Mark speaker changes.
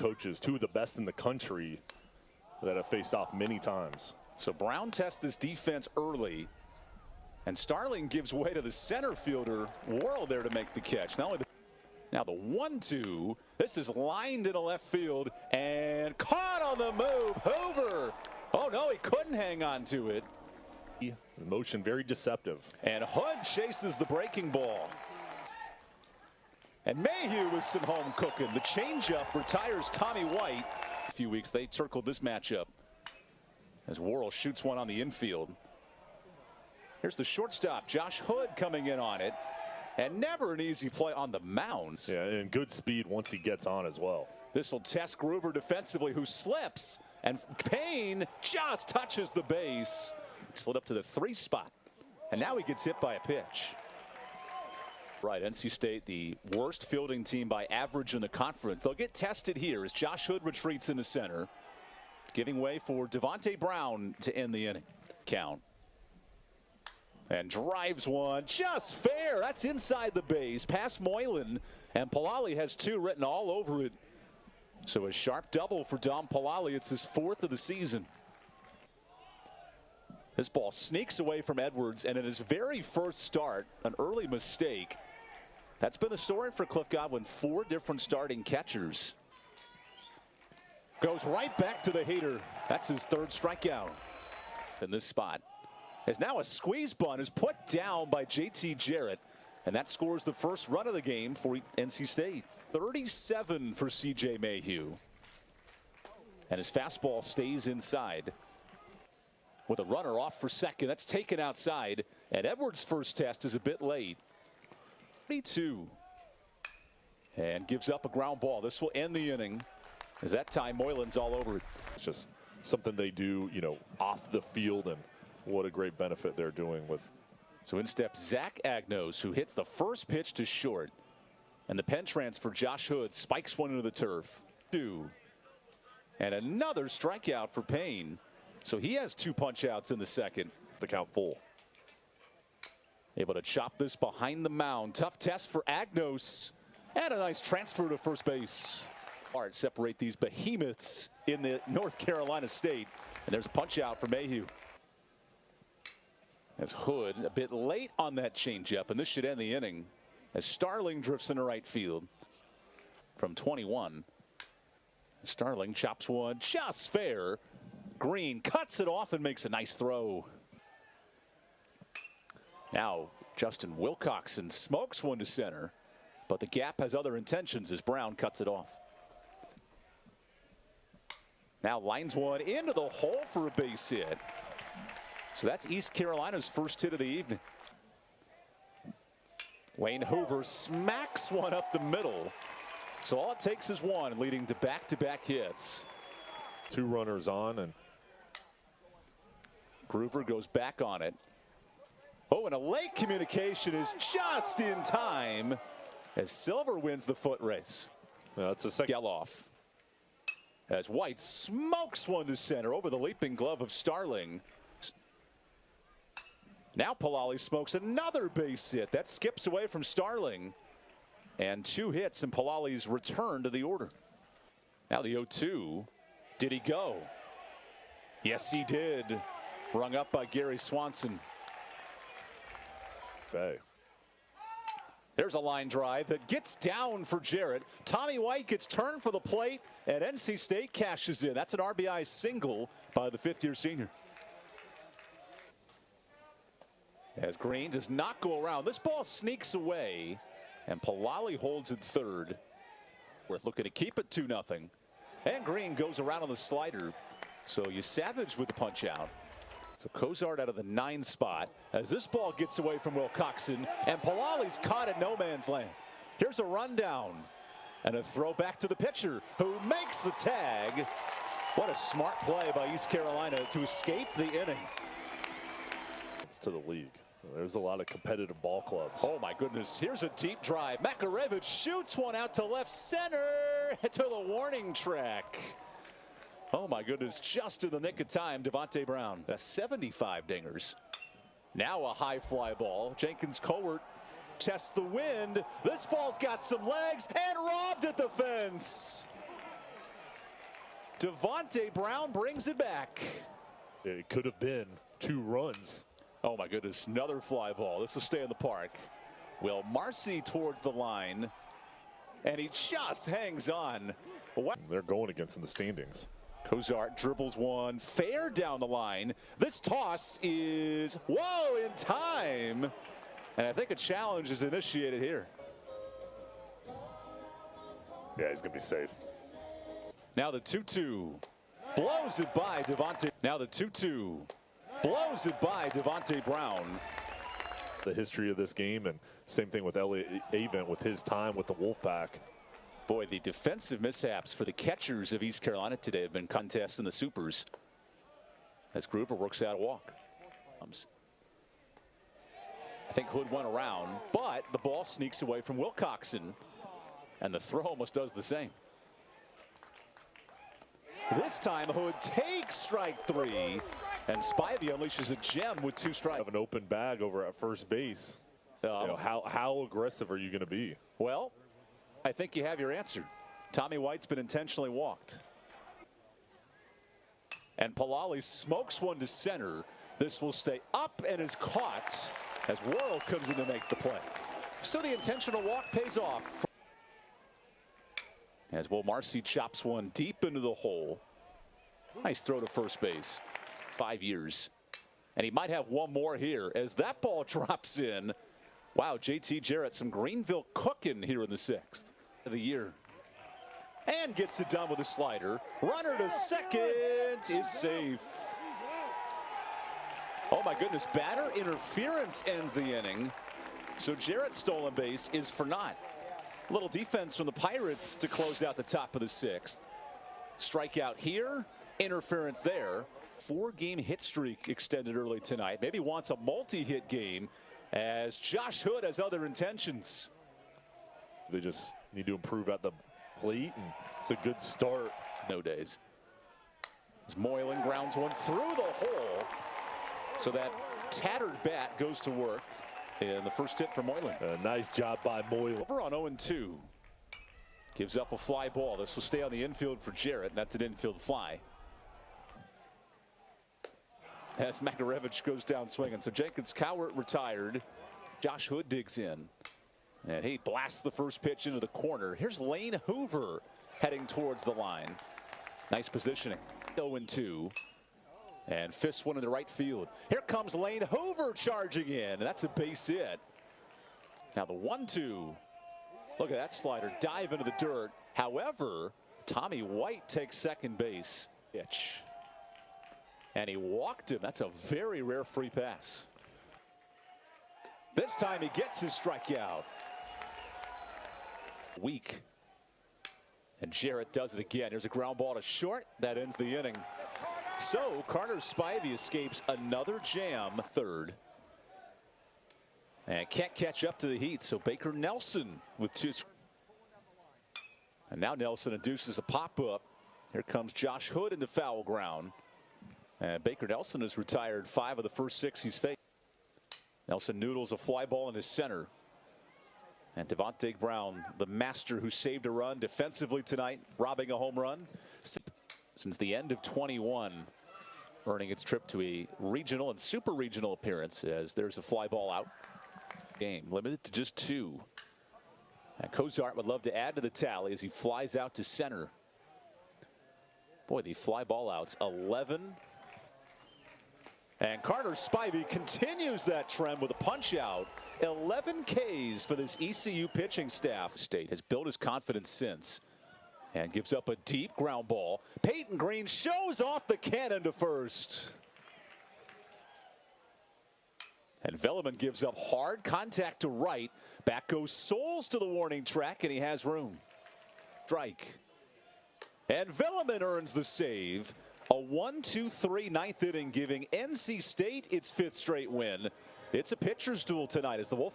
Speaker 1: coaches, two of the best in the country that have faced off many times.
Speaker 2: So Brown tests this defense early, and Starling gives way to the center fielder Worrell there to make the catch. Now the 1-2. This is lined into left field and caught on the move. Hoover. Oh no, he couldn't hang on to it.
Speaker 1: The motion very deceptive.
Speaker 2: And Hood chases the breaking ball. And Mayhew with some home cooking. The changeup retires Tommy White. A few weeks they circled this matchup as Worrell shoots one on the infield. Here's the shortstop, Josh Hood, coming in on it. And never an easy play on the mound.
Speaker 1: Yeah, and good speed once he gets on as well.
Speaker 2: This will test Groover defensively, who slips, and Payne just touches the base. Slid up to the 3 spot, and now he gets hit by a pitch. Right, NC State, the worst fielding team by average in the conference. They'll get tested here as Josh Hood retreats in the center, giving way for Devontae Brown to end the inning. Count. And drives one just fair. That's inside the base past Moylan, and Palali has 2 written all over it. So a sharp double for Dom Palali. It's his 4th of the season. This ball sneaks away from Edwards, and in his very first start, an early mistake. That's been the story for Cliff Godwin. 4 different starting catchers. Goes right back to the hater. That's his 3rd strikeout in this spot. As now a squeeze bunt is put down by JT Jarrett, and that scores the first run of the game for NC State. 37 for CJ Mayhew, and his fastball stays inside with a runner off for second. That's taken outside, and Edwards' first test is a bit late. 32, and gives up a ground ball. This will end the inning, as that time Moylan's all over it.
Speaker 1: It's just something they do, you know, off the field, and what a great benefit they're doing with.
Speaker 2: So in steps Zach Agnos, who hits the first pitch to short, and the pen transfer Josh Hood spikes one into the turf. 2, and another strikeout for Payne. So he has 2 punch outs in the second.
Speaker 1: The count full.
Speaker 2: Able to chop this behind the mound. Tough test for Agnos, and a nice transfer to first base. Hard separate these behemoths in the North Carolina State, and there's a punch out for Mayhew. As Hood a bit late on that changeup, and this should end the inning as Starling drifts into right field from 21. Starling chops one just fair. Green cuts it off and makes a nice throw. Now Justin Wilcoxon smokes one to center, but the gap has other intentions as Brown cuts it off. Now lines one into the hole for a base hit. So that's East Carolina's first hit of the evening. Wayne Hoover smacks one up the middle. So all it takes is one, leading to back-to-back hits.
Speaker 1: 2 runners on, and
Speaker 2: Groover goes back on it. Oh, and a late communication is just in time as Silver wins the foot race.
Speaker 1: that's the second.
Speaker 2: Geloff, as White smokes one to center over the leaping glove of Starling. Now Palali smokes another base hit. That skips away from Starling. And 2 hits in Palali's return to the order. Now the 0-2. Did he go? Yes, he did. Rung up by Gary Swanson.
Speaker 1: Okay.
Speaker 2: There's a line drive that gets down for Jarrett. Tommy White gets turned for the plate, and NC State cashes in. That's an RBI single by the 5th-year senior. As Green does not go around. This ball sneaks away, and Palali holds it 3rd. Worth looking to keep it 2-0. And Green goes around on the slider. So you Savage with the punch out. So Cozart out of the 9 spot as this ball gets away from Wilcoxon, and Palali's caught in no man's land. Here's a rundown and a throw back to the pitcher, who makes the tag. What a smart play by East Carolina to escape the inning.
Speaker 1: It's to the league. There's a lot of competitive ball clubs.
Speaker 2: Oh my goodness, here's a deep drive. Makarevich shoots one out to left center to the warning track. Oh my goodness, just in the nick of time, Devontae Brown. That's 75 dingers. Now a high fly ball. Jenkins Cowart tests the wind. This ball's got some legs and robbed at the fence. Devontae Brown brings it back.
Speaker 1: It could have been 2 runs.
Speaker 2: Oh my goodness, another fly ball. This will stay in the park. Will Marcy towards the line, and he just hangs on.
Speaker 1: They're going against in the standings.
Speaker 2: Cozart dribbles one, fair down the line. This toss is, whoa, in time. And I think a challenge is initiated here.
Speaker 1: Yeah, he's going to be safe.
Speaker 2: Now the 2-2. Blows it by Devontae. Now the 2-2. Blows it by Devontae Brown.
Speaker 1: The history of this game, and same thing with Elliott Avent with his time with the Wolfpack.
Speaker 2: Boy, the defensive mishaps for the catchers of East Carolina today have been contests in the supers. As Gruber works out a walk. I think Hood went around, but the ball sneaks away from Wilcoxon, and the throw almost does the same. This time Hood takes strike 3, and Spivey unleashes a gem with 2 strikes.
Speaker 1: Have an open bag over at first base. How aggressive are you going to be?
Speaker 2: Well, I think you have your answer. Tommy White's been intentionally walked. And Palali smokes one to center. This will stay up and is caught as Worrell comes in to make the play. So the intentional walk pays off. As Will Marcy chops one deep into the hole. Nice throw to first base. 5 years. And he might have one more here as that ball drops in. Wow, JT Jarrett, some Greenville cooking here in the 6th of the year. And gets it done with a slider. Runner to second is safe. Oh my goodness, batter interference ends the inning. So Jarrett's stolen base is for naught. Little defense from the Pirates to close out the top of the 6th. Strikeout here, interference there. 4-game hit streak extended early tonight. Maybe wants a multi-hit game as Josh Hood has other intentions.
Speaker 1: They just need to improve at the plate, and it's a good start.
Speaker 2: No days. As Moylan grounds one through the hole. So that tattered bat goes to work in the first hit for Moylan.
Speaker 1: A nice job by Moylan.
Speaker 2: Over on 0-2. Gives up a fly ball. This will stay on the infield for Jarrett, and that's an infield fly. As Makarevich goes down swinging. So Jenkins Cowart retired. Josh Hood digs in. And he blasts the first pitch into the corner. Here's Lane Hoover heading towards the line. Nice positioning. 0-2. And fists one in the right field. Here comes Lane Hoover charging in. And that's a base hit. Now the 1-2. Look at that slider dive into the dirt. However, Tommy White takes second base. Pitch. And he walked him. That's a very rare free pass. This time he gets his strikeout. Weak. And Jarrett does it again. Here's a ground ball to short. That ends the inning. So Carter Spivey escapes another jam. Third. And can't catch up to the heat. So Baker Nelson with 2. And now Nelson induces a pop-up. Here comes Josh Hood into foul ground. And Baker Nelson has retired 5 of the first 6 he's faced. Nelson noodles a fly ball in his center. And Devontae Brown, the master who saved a run defensively tonight, robbing a home run since the end of 21, earning its trip to a regional and super regional appearance as there's a fly ball out. Game limited to just 2. And Cozart would love to add to the tally as he flies out to center. Boy, the fly ball outs 11. And Carter Spivey continues that trend with a punch out. 11 Ks for this ECU pitching staff. State has built his confidence since and gives up a deep ground ball. Peyton Green shows off the cannon to first. And Velleman gives up hard contact to right. Back goes Souls to the warning track, and he has room. Strike. And Velleman earns the save. A 1-2-3 ninth inning, giving NC State its 5th straight win. It's a pitcher's duel tonight as the Wolf